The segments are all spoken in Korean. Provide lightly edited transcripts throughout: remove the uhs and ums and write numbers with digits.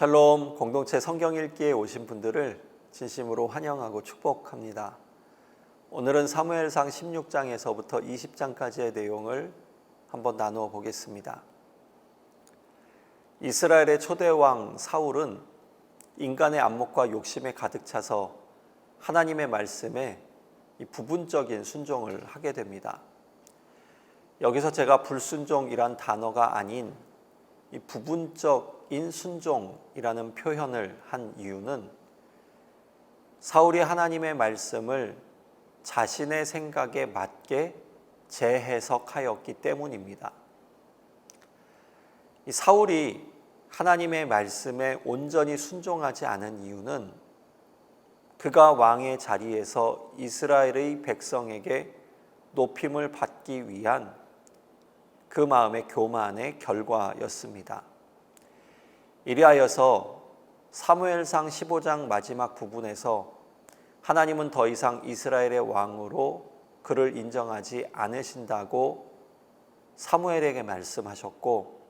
샬롬 공동체 성경 읽기에 오신 분들을 진심으로 환영하고 축복합니다. 오늘은 사무엘상 16장에서부터 20장까지의 내용을 한번 나누어 보겠습니다. 이스라엘의 초대 왕 사울은 인간의 안목과 욕심에 가득 차서 하나님의 말씀에 부분적인 순종을 하게 됩니다. 여기서 제가 불순종이란 단어가 아닌 이 부분적인 순종이라는 표현을 한 이유는 사울이 하나님의 말씀을 자신의 생각에 맞게 재해석하였기 때문입니다. 이 사울이 하나님의 말씀에 온전히 순종하지 않은 이유는 그가 왕의 자리에서 이스라엘의 백성에게 높임을 받기 위한 그 마음의 교만의 결과였습니다. 이리하여서 사무엘상 15장 마지막 부분에서 하나님은 더 이상 이스라엘의 왕으로 그를 인정하지 않으신다고 사무엘에게 말씀하셨고,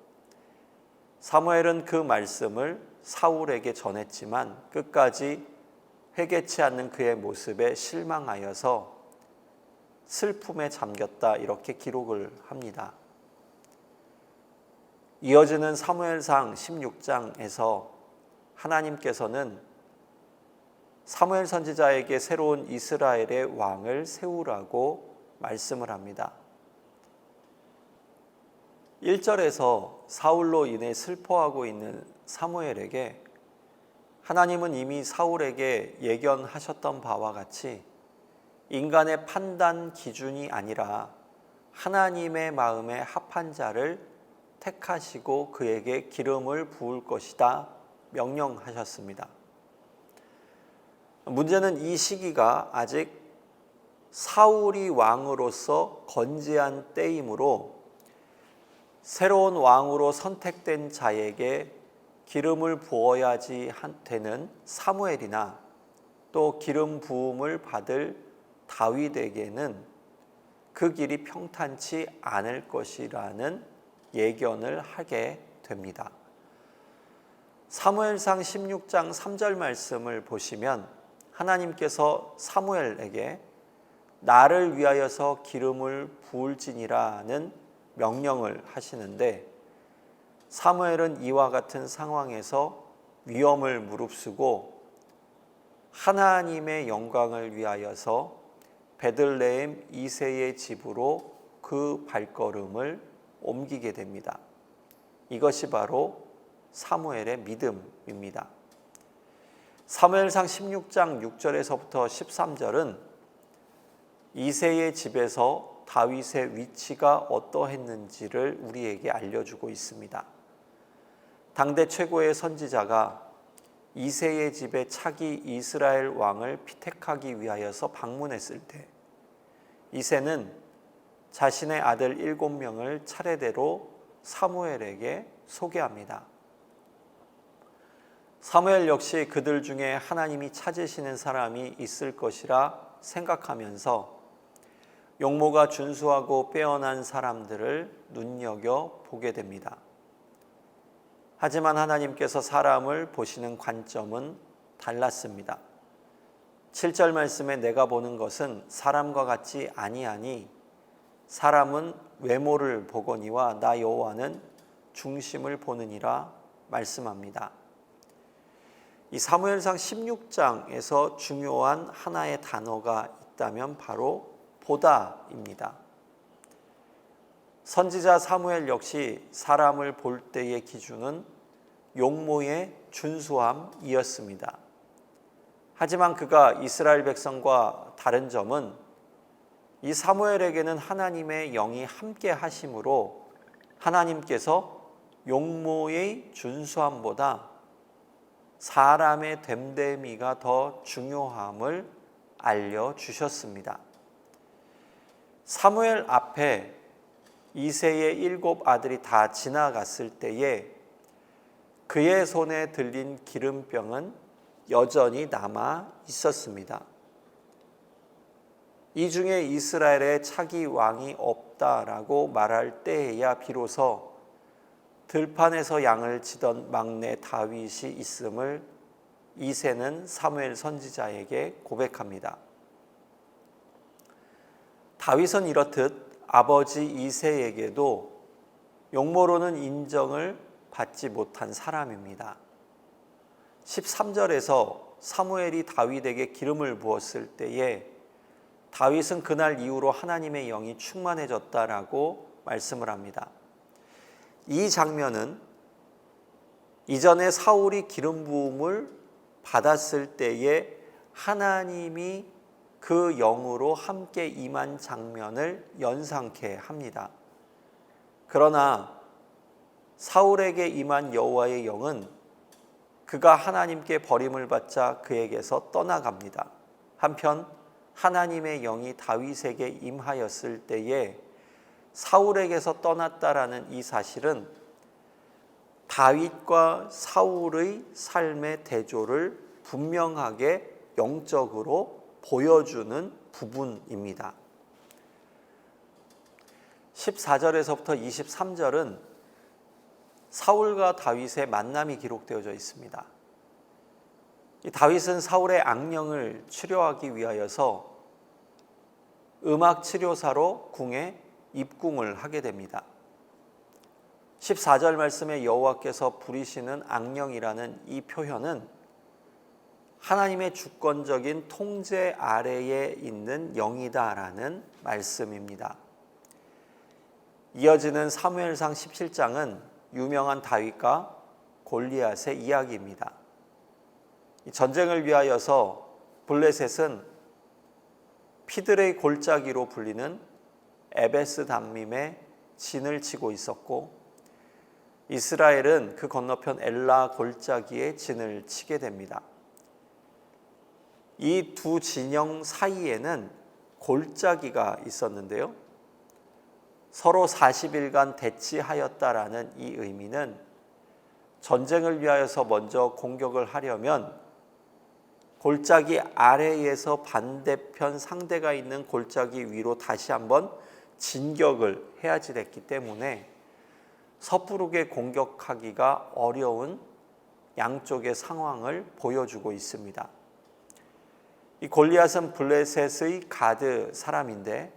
사무엘은 그 말씀을 사울에게 전했지만 끝까지 회개치 않는 그의 모습에 실망하여서 슬픔에 잠겼다, 이렇게 기록을 합니다. 이어지는 사무엘상 16장에서 하나님께서는 사무엘 선지자에게 새로운 이스라엘의 왕을 세우라고 말씀을 합니다. 1절에서 사울로 인해 슬퍼하고 있는 사무엘에게 하나님은 이미 사울에게 예견하셨던 바와 같이 인간의 판단 기준이 아니라 하나님의 마음에 합한 자를 택하시고 그에게 기름을 부을 것이다 명령하셨습니다. 문제는 이 시기가 아직 사울이 왕으로서 건재한 때이므로 새로운 왕으로 선택된 자에게 기름을 부어야지 되는 사무엘이나 또 기름 부음을 받을 다윗에게는 그 길이 평탄치 않을 것이라는 예견을 하게 됩니다. 사무엘상 16장 3절 말씀을 보시면 하나님께서 사무엘에게 나를 위하여서 기름을 부을지니라는 명령을 하시는데, 사무엘은 이와 같은 상황에서 위험을 무릅쓰고 하나님의 영광을 위하여서 베들레헴 이새의 집으로 그 발걸음을 옮기게 됩니다. 이것이 바로 사무엘의 믿음입니다. 사무엘상 16장 6절에서부터 13절은 이새의 집에서 다윗의 위치가 어떠했는지를 우리에게 알려주고 있습니다. 당대 최고의 선지자가 이새의 집에 차기 이스라엘 왕을 피택하기 위하여서 방문했을 때 이새는 자신의 아들 7명을 차례대로 사무엘에게 소개합니다. 사무엘 역시 그들 중에 하나님이 찾으시는 사람이 있을 것이라 생각하면서 용모가 준수하고 빼어난 사람들을 눈여겨보게 됩니다. 하지만 하나님께서 사람을 보시는 관점은 달랐습니다. 7절 말씀에 내가 보는 것은 사람과 같지 아니하니 사람은 외모를 보거니와 나 여호와는 중심을 보느니라 말씀합니다. 이 사무엘상 16장에서 중요한 하나의 단어가 있다면 바로 보다입니다. 선지자 사무엘 역시 사람을 볼 때의 기준은 용모의 준수함이었습니다. 하지만 그가 이스라엘 백성과 다른 점은 이 사무엘에게는 하나님의 영이 함께 하심으로 하나님께서 용모의 준수함보다 사람의 됨됨이가 더 중요함을 알려주셨습니다. 사무엘 앞에 이새의 7 아들이 다 지나갔을 때에 그의 손에 들린 기름병은 여전히 남아 있었습니다. 이 중에 이스라엘에 차기 왕이 없다라고 말할 때에야 비로소 들판에서 양을 치던 막내 다윗이 있음을 이새는 사무엘 선지자에게 고백합니다. 다윗은 이렇듯 아버지 이새에게도 용모로는 인정을 받지 못한 사람입니다. 13절에서 사무엘이 다윗에게 기름을 부었을 때에 다윗은 그날 이후로 하나님의 영이 충만해졌다라고 말씀을 합니다. 이 장면은 이전에 사울이 기름 부음을 받았을 때에 하나님이 그 영으로 함께 임한 장면을 연상케 합니다. 그러나 사울에게 임한 여호와의 영은 그가 하나님께 버림을 받자 그에게서 떠나갑니다. 한편 하나님의 영이 다윗에게 임하였을 때에 사울에게서 떠났다라는 이 사실은 다윗과 사울의 삶의 대조를 분명하게 영적으로 보여주는 부분입니다. 14절에서부터 23절은 사울과 다윗의 만남이 기록되어져 있습니다. 이 다윗은 사울의 악령을 치료하기 위하여서 음악치료사로 궁에 입궁을 하게 됩니다. 14절 말씀에 여호와께서 부리시는 악령이라는 이 표현은 하나님의 주권적인 통제 아래에 있는 영이다라는 말씀입니다. 이어지는 사무엘상 17장은 유명한 다윗과 골리앗의 이야기입니다. 전쟁을 위하여서 블레셋은 피들의 골짜기로 불리는 에베스 담밈에 진을 치고 있었고 이스라엘은 그 건너편 엘라 골짜기에 진을 치게 됩니다. 이 두 진영 사이에는 골짜기가 있었는데요. 서로 40일간 대치하였다라는 이 의미는 전쟁을 위하여서 먼저 공격을 하려면 골짜기 아래에서 반대편 상대가 있는 골짜기 위로 다시 한번 진격을 해야지 됐기 때문에 섣부르게 공격하기가 어려운 양쪽의 상황을 보여주고 있습니다. 이 골리앗은 블레셋의 가드 사람인데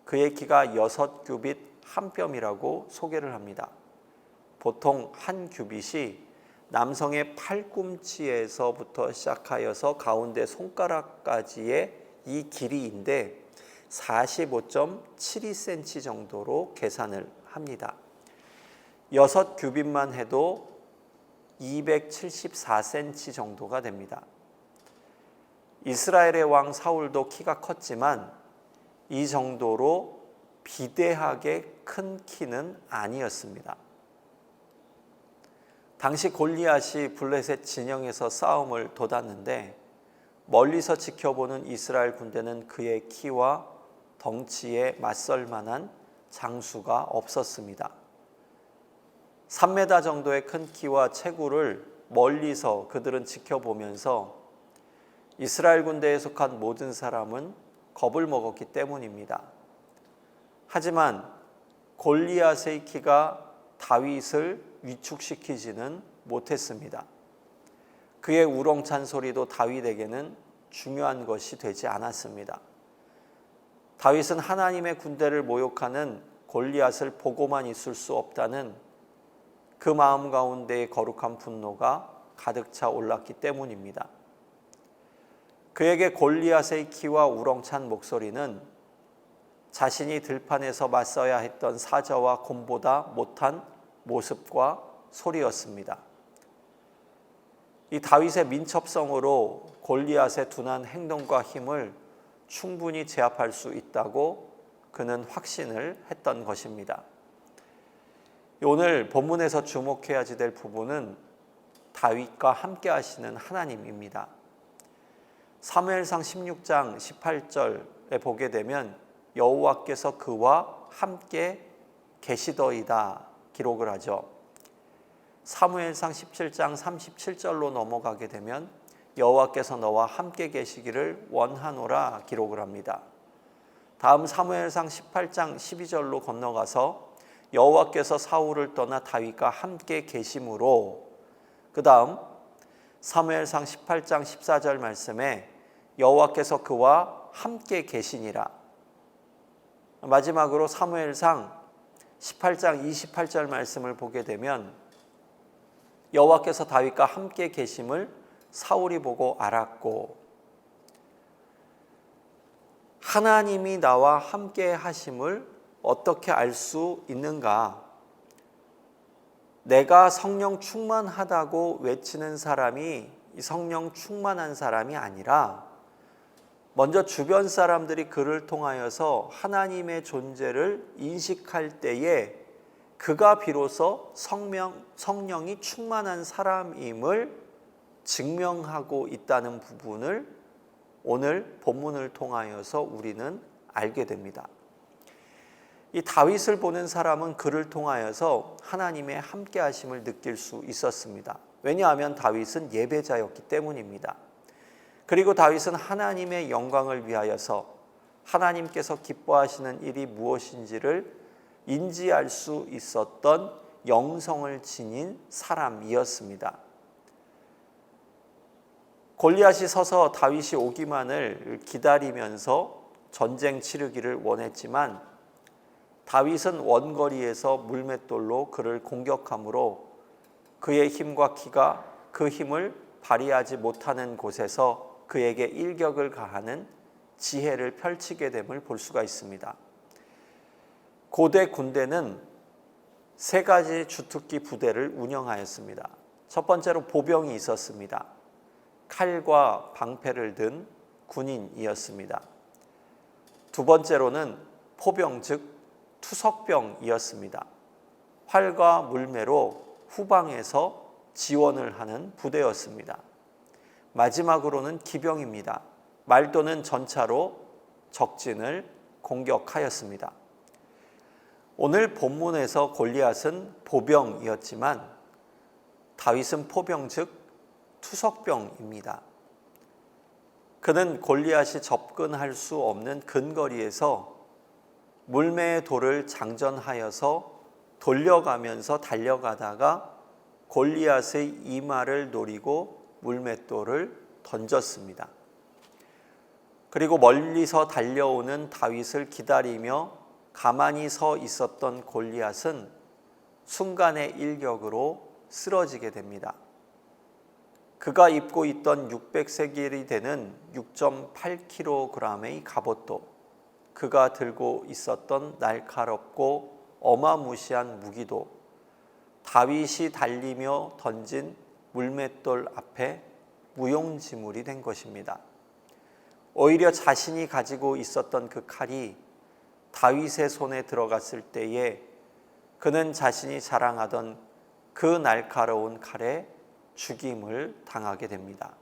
그의 키가 6규빗 한 뼘이라고 소개를 합니다. 보통 한 규빗이 남성의 팔꿈치에서부터 시작하여서 가운데 손가락까지의 이 길이인데 45.72cm 정도로 계산을 합니다. 6규빗만 해도 274cm 정도가 됩니다. 이스라엘의 왕 사울도 키가 컸지만 이 정도로 비대하게 큰 키는 아니었습니다. 당시 골리앗이 블레셋 진영에서 싸움을 돋았는데 멀리서 지켜보는 이스라엘 군대는 그의 키와 덩치에 맞설 만한 장수가 없었습니다. 3m 정도의 큰 키와 체구를 멀리서 그들은 지켜보면서 이스라엘 군대에 속한 모든 사람은 겁을 먹었기 때문입니다. 하지만 골리앗의 키가 다윗을 위축시키지는 못했습니다. 그의 우렁찬 소리도 다윗에게는 중요한 것이 되지 않았습니다. 다윗은 하나님의 군대를 모욕하는 골리앗을 보고만 있을 수 없다는 그 마음 가운데의 거룩한 분노가 가득 차 올랐기 때문입니다. 그에게 골리앗의 키와 우렁찬 목소리는 자신이 들판에서 맞서야 했던 사자와 곰보다 못한 모습과 소리였습니다. 이 다윗의 민첩성으로 골리앗의 둔한 행동과 힘을 충분히 제압할 수 있다고 그는 확신을 했던 것입니다. 오늘 본문에서 주목해야지 될 부분은 다윗과 함께 하시는 하나님입니다. 사무엘상 16장 18절에 보게 되면 여호와께서 그와 함께 계시더이다 기록을 하죠. 사무엘상 17장 37절로 넘어가게 되면 여호와께서 너와 함께 계시기를 원하노라 기록을 합니다. 다음 사무엘상 18장 12절로 건너가서 여호와께서 사울을 떠나 다윗과 함께 계심으로, 그 다음 사무엘상 18장 14절 말씀에 여호와께서 그와 함께 계시니라. 마지막으로 사무엘상 18장 28절 말씀을 보게 되면 여호와께서 다윗과 함께 계심을 사울이 보고 알았고, 하나님이 나와 함께 하심을 어떻게 알 수 있는가? 내가 성령 충만하다고 외치는 사람이 성령 충만한 사람이 아니라 먼저 주변 사람들이 그를 통하여서 하나님의 존재를 인식할 때에 그가 비로소 성령이 충만한 사람임을 증명하고 있다는 부분을 오늘 본문을 통하여서 우리는 알게 됩니다. 이 다윗을 보는 사람은 그를 통하여서 하나님의 함께 하심을 느낄 수 있었습니다. 왜냐하면 다윗은 예배자였기 때문입니다. 그리고 다윗은 하나님의 영광을 위하여서 하나님께서 기뻐하시는 일이 무엇인지를 인지할 수 있었던 영성을 지닌 사람이었습니다. 골리앗이 서서 다윗이 오기만을 기다리면서 전쟁 치르기를 원했지만 다윗은 원거리에서 물맷돌로 그를 공격함으로 그의 힘과 키가 그 힘을 발휘하지 못하는 곳에서 그에게 일격을 가하는 지혜를 펼치게 됨을 볼 수가 있습니다. 고대 군대는 세 가지 주특기 부대를 운영하였습니다. 첫 번째로 보병이 있었습니다. 칼과 방패를 든 군인이었습니다. 두 번째로는 포병 즉 투석병이었습니다. 활과 물매로 후방에서 지원을 하는 부대였습니다. 마지막으로는 기병입니다. 말 또는 전차로 적진을 공격하였습니다. 오늘 본문에서 골리앗은 보병이었지만 다윗은 포병 즉 투석병입니다. 그는 골리앗이 접근할 수 없는 근거리에서 물매의 돌을 장전하여서 돌려가면서 달려가다가 골리앗의 이마를 노리고 물맷돌을 던졌습니다. 그리고 멀리서 달려오는 다윗을 기다리며 가만히 서 있었던 골리앗은 순간의 일격으로 쓰러지게 됩니다. 그가 입고 있던 600세겔이 되는 6.8kg의 갑옷도, 그가 들고 있었던 날카롭고 어마무시한 무기도 다윗이 달리며 던진 물맷돌 앞에 무용지물이 된 것입니다. 오히려 자신이 가지고 있었던 그 칼이 다윗의 손에 들어갔을 때에 그는 자신이 자랑하던 그 날카로운 칼에 죽임을 당하게 됩니다.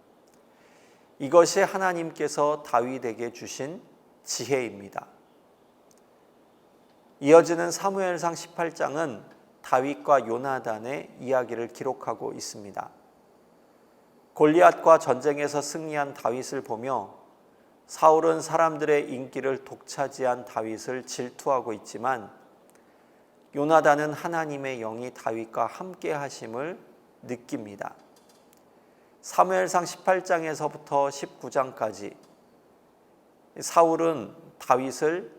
이것이 하나님께서 다윗에게 주신 지혜입니다. 이어지는 사무엘상 18장은 다윗과 요나단의 이야기를 기록하고 있습니다. 골리앗과 전쟁에서 승리한 다윗을 보며 사울은 사람들의 인기를 독차지한 다윗을 질투하고 있지만 요나단은 하나님의 영이 다윗과 함께 하심을 느낍니다. 사무엘상 18장에서부터 19장까지 사울은 다윗을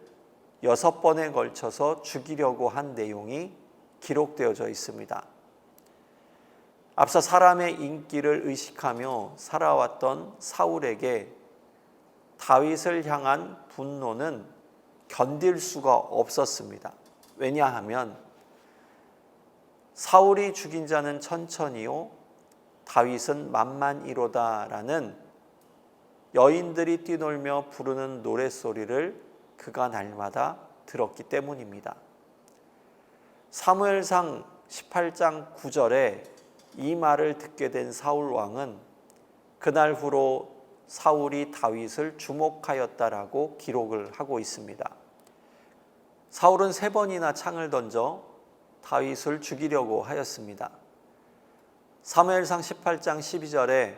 6번에 걸쳐서 죽이려고 한 내용이 기록되어져 있습니다. 앞서 사람의 인기를 의식하며 살아왔던 사울에게 다윗을 향한 분노는 견딜 수가 없었습니다. 왜냐하면 사울이 죽인 자는 천천히요 다윗은 만만이로다라는 여인들이 뛰놀며 부르는 노랫소리를 그가 날마다 들었기 때문입니다. 사무엘상 18장 9절에 이 말을 듣게 된 사울 왕은 그날 후로 사울이 다윗을 주목하였다라고 기록을 하고 있습니다. 사울은 3번이나 창을 던져 다윗을 죽이려고 하였습니다. 사무엘상 18장 12절에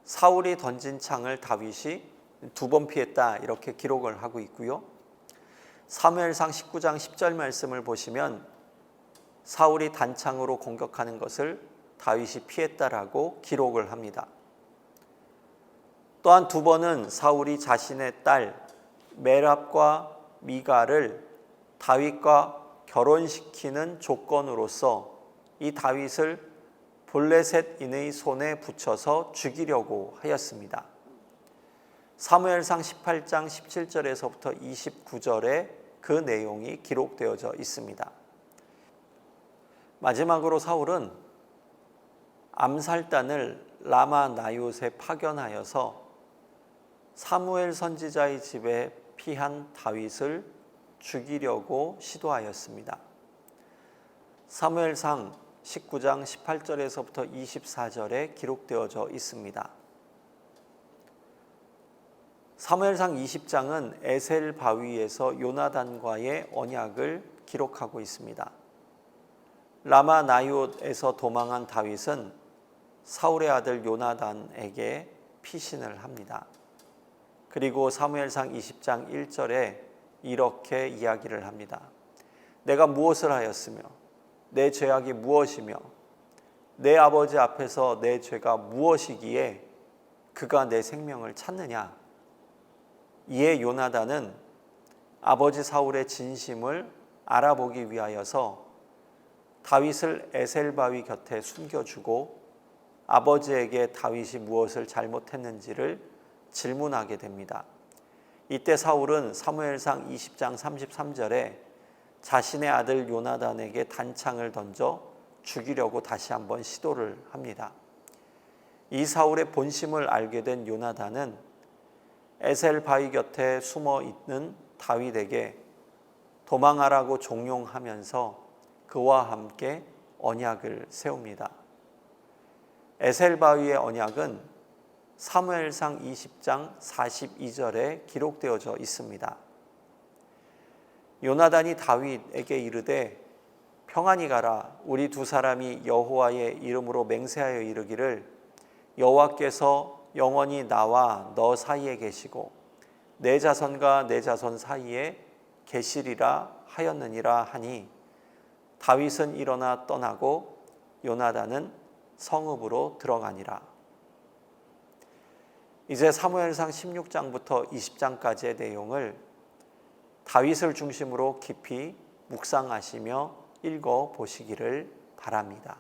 사울이 던진 창을 다윗이 2번 피했다 이렇게 기록을 하고 있고요. 사무엘상 19장 10절 말씀을 보시면 사울이 단창으로 공격하는 것을 다윗이 피했다라고 기록을 합니다. 또한 두 번은 사울이 자신의 딸 메랍과 미갈을 다윗과 결혼시키는 조건으로서 이 다윗을 블레셋인의 손에 붙여서 죽이려고 하였습니다. 사무엘상 18장 17절에서부터 29절에 그 내용이 기록되어져 있습니다. 마지막으로 사울은 암살단을 라마 나옳에 파견하여서 사무엘 선지자의 집에 피한 다윗을 죽이려고 시도하였습니다. 사무엘상 19장 18절에서부터 24절에 기록되어져 있습니다. 사무엘상 20장은 에셀 바위에서 요나단과의 언약을 기록하고 있습니다. 라마 나옳에서 도망한 다윗은 사울의 아들 요나단에게 피신을 합니다. 그리고 사무엘상 20장 1절에 이렇게 이야기를 합니다. 내가 무엇을 하였으며 내 죄악이 무엇이며 내 아버지 앞에서 내 죄가 무엇이기에 그가 내 생명을 찾느냐. 이에 요나단은 아버지 사울의 진심을 알아보기 위하여서 다윗을 에셀 바위 곁에 숨겨주고 아버지에게 다윗이 무엇을 잘못했는지를 질문하게 됩니다. 이때 사울은 사무엘상 20장 33절에 자신의 아들 요나단에게 단창을 던져 죽이려고 다시 한번 시도를 합니다. 이 사울의 본심을 알게 된 요나단은 에셀 바위 곁에 숨어 있는 다윗에게 도망하라고 종용하면서 그와 함께 언약을 세웁니다. 에셀 바위의 언약은 사무엘상 20장 42절에 기록되어져 있습니다. 요나단이 다윗에게 이르되 평안히 가라. 우리 두 사람이 여호와의 이름으로 맹세하여 이르기를 여호와께서 영원히 나와 너 사이에 계시고 내 자손과 내 자손 사이에 계시리라 하였느니라 하니 다윗은 일어나 떠나고 요나단은 성읍으로 들어가니라. 이제 사무엘상 16장부터 20장까지의 내용을 다윗을 중심으로 깊이 묵상하시며 읽어 보시기를 바랍니다.